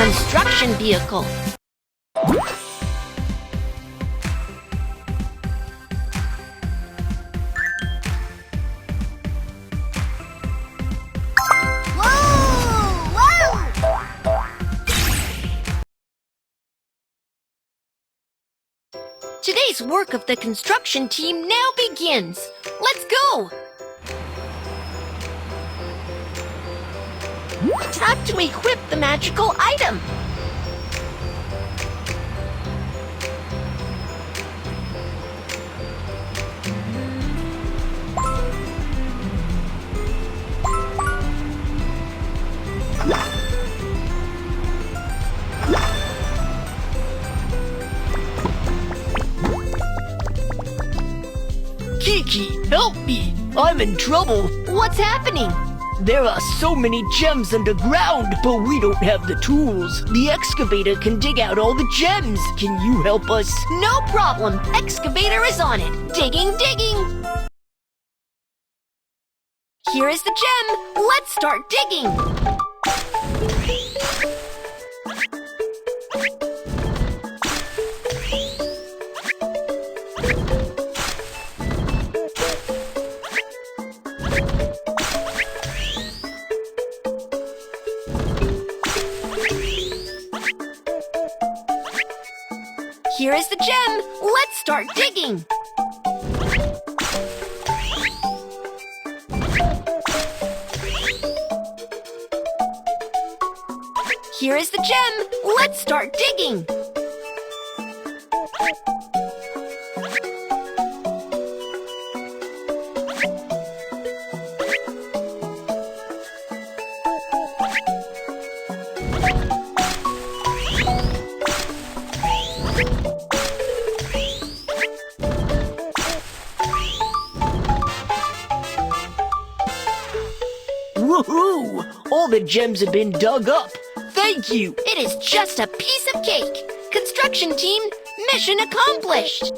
construction vehicle. Today's work of the construction team now begins. Let's go! Tap to equip the magical item. Kiki, help me! I'm in trouble. What's happening? There are so many gems underground, but we don't have the tools. The excavator can dig out all the gems. Can you help us? No problem. Excavator is on it. Digging, digging. Here is the gem. Let's start digging. Here is the gem. Let's start digging. Here is the gem. Let's start digging. Woohoo! All the gems have been dug up. Thank you. It is just a piece of cake. Construction team, mission accomplished.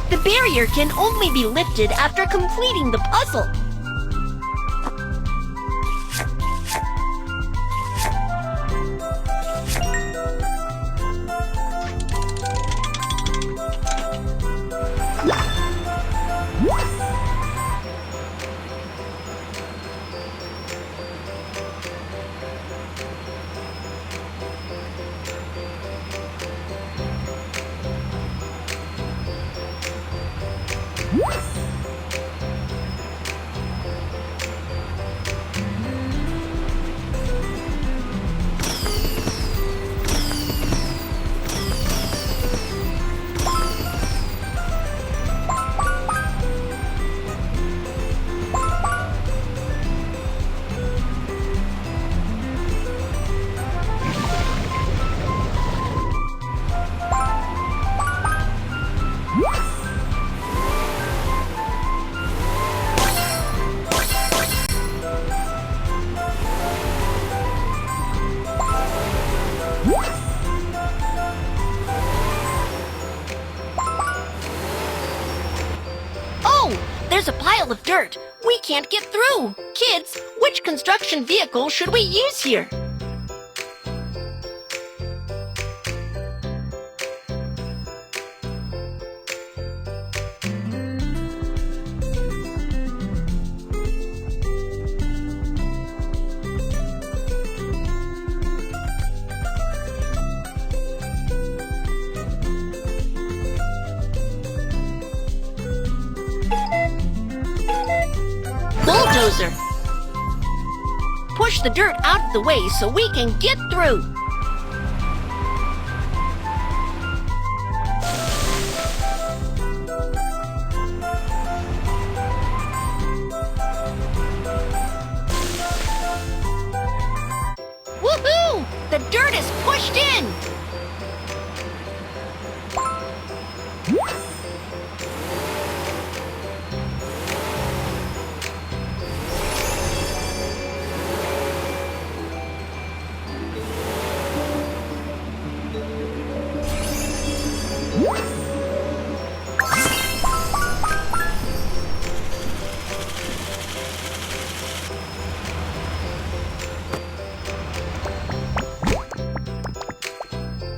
The barrier can only be lifted after completing the puzzle. There's a pile of dirt. We can't get through. Kids, which construction vehicle should we use here? Bulldozer. Push the dirt out of the way so we can get through. Woohoo! The dirt is pushed in!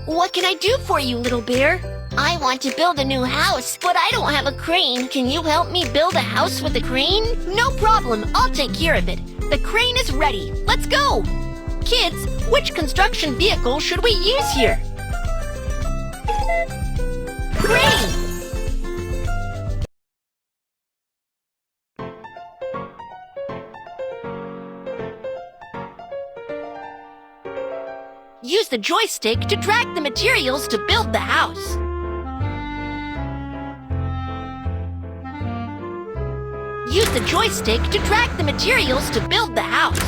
What can I do for you, little bear? I want to build a new house, but I don't have a crane. Can you help me build a house with a crane? No problem, I'll take care of it. The crane is ready. Let's go! Kids, which construction vehicle should we use here? Crane! Use the joystick to drag the materials to build the house. Use the joystick to drag the materials to build the house.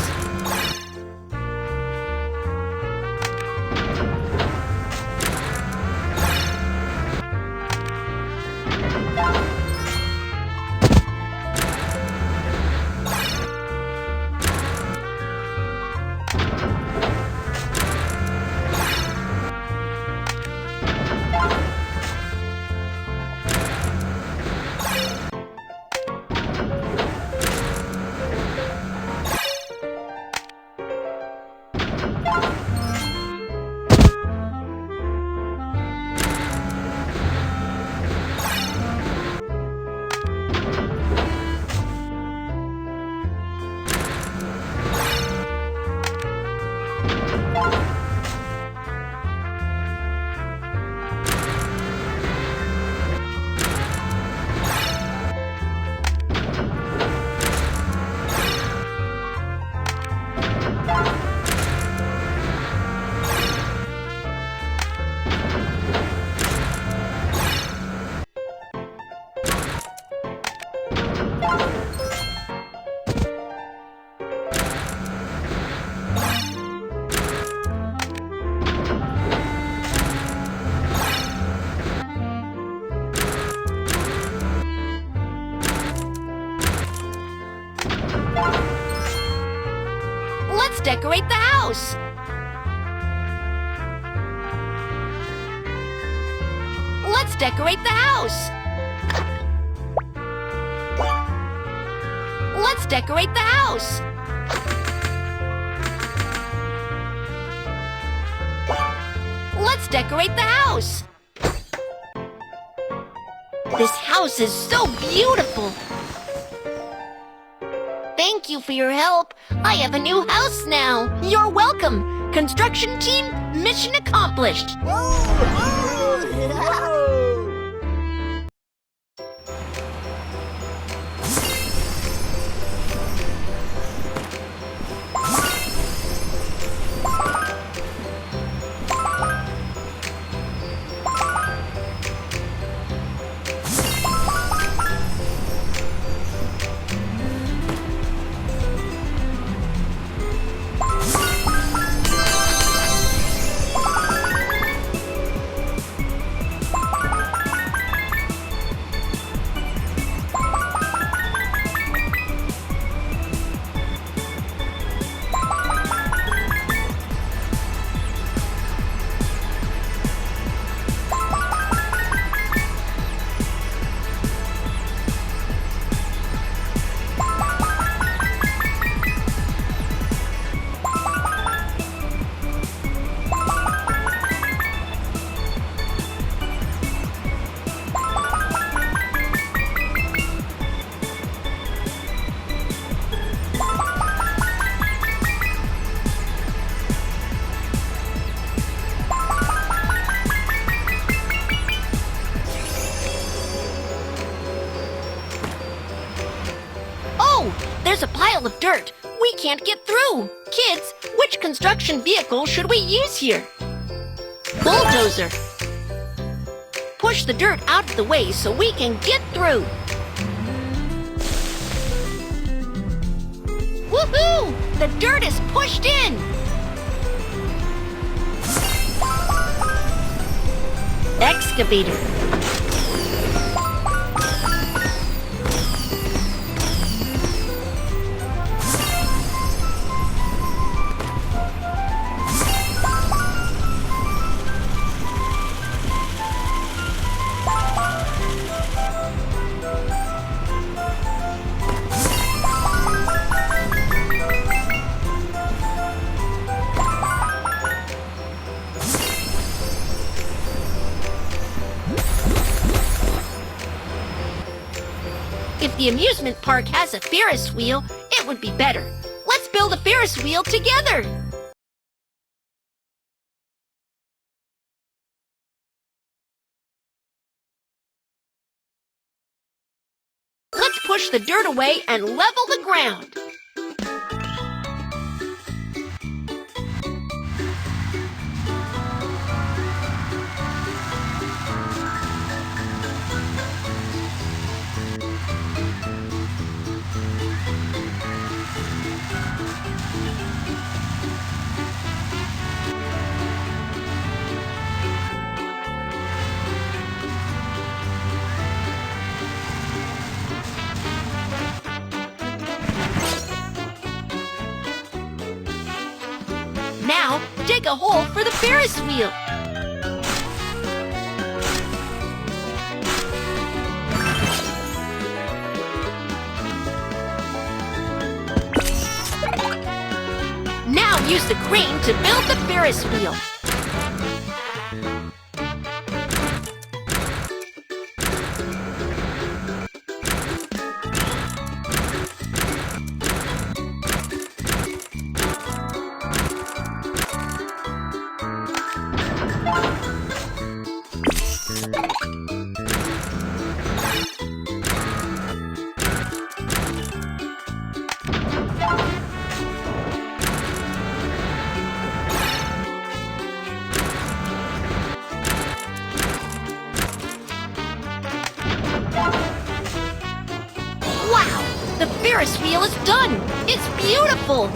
Let's decorate the house! Let's decorate the house! Let's decorate the house! Let's decorate the house! This house is so beautiful! Thank you for your help. I have a new house now. You're welcome. Construction team, mission accomplished. There's a pile of dirt. We can't get through. Kids, which construction vehicle should we use here? Bulldozer. Push the dirt out of the way so we can get through. Woohoo! The dirt is pushed in. excavator. If the amusement park has a Ferris wheel, it would be better. Let's build a Ferris wheel together! Let's push the dirt away and level the ground. Now, dig a hole for the Ferris wheel. Now use the crane to build the Ferris wheel. Wow! The Ferris wheel is done! It's beautiful!